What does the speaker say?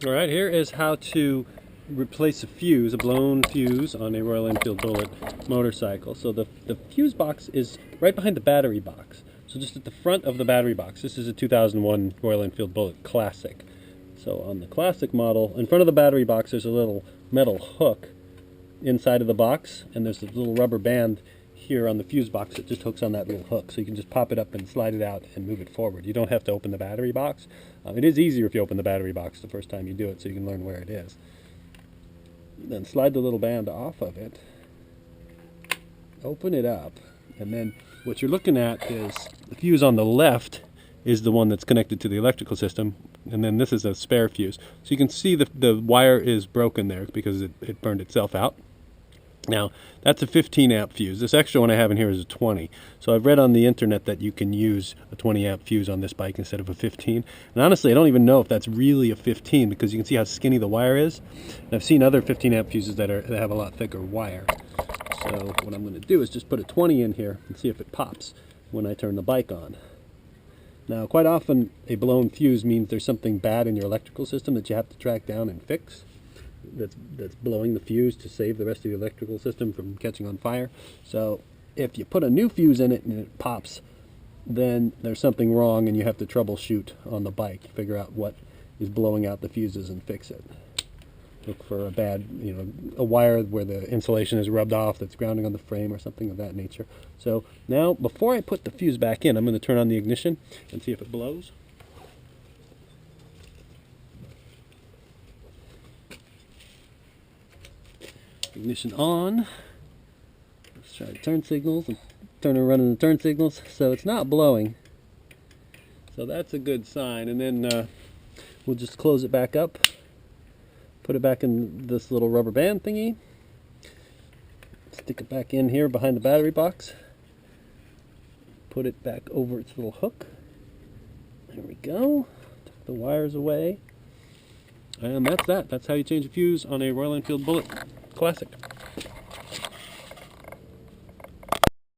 Alright, here is how to replace a fuse, a blown fuse on a Royal Enfield Bullet motorcycle. So the fuse box is right behind the battery box. So just at the front of the battery box. This is a 2001 Royal Enfield Bullet Classic. So on the Classic model, in front of the battery box there's a little metal hook inside of the box, and there's a little rubber band here on the fuse box that just hooks on that little hook, so you can just pop it up and slide it out and move it forward. You don't have to open the battery box. It is easier if you open the battery box the first time you do it, so you can learn where it is. Then slide the little band off of it, open it up, and then what you're looking at is the fuse on the left is the one that's connected to the electrical system, and then this is a spare fuse. So you can see the wire is broken there because it burned itself out. Now, that's a 15 amp fuse. This extra one I have in here is a 20. So I've read on the internet that you can use a 20 amp fuse on this bike instead of a 15. And honestly, I don't even know if that's really a 15 because you can see how skinny the wire is. And I've seen other 15 amp fuses that have a lot thicker wire. So what I'm going to do is just put a 20 in here and see if it pops when I turn the bike on. Now, quite often a blown fuse means there's something bad in your electrical system that you have to track down and fix. That's blowing the fuse to save the rest of the electrical system from catching on fire. So if you put a new fuse in it and it pops, then there's something wrong and you have to troubleshoot on the bike, figure out what is blowing out the fuses and fix it. Look for a bad, a wire where the insulation is rubbed off that's grounding on the frame or something of that nature. So now, before I put the fuse back in, I'm going to turn on the ignition and see if it blows. Ignition on. Let's try the turn signals and turn and running the turn signals. So it's not blowing. So that's a good sign. And then we'll just close it back up. Put it back in this little rubber band thingy. Stick it back in here behind the battery box. Put it back over its little hook. There we go. Took the wires away. And that's that. That's how you change a fuse on a Royal Enfield Bullet Classic.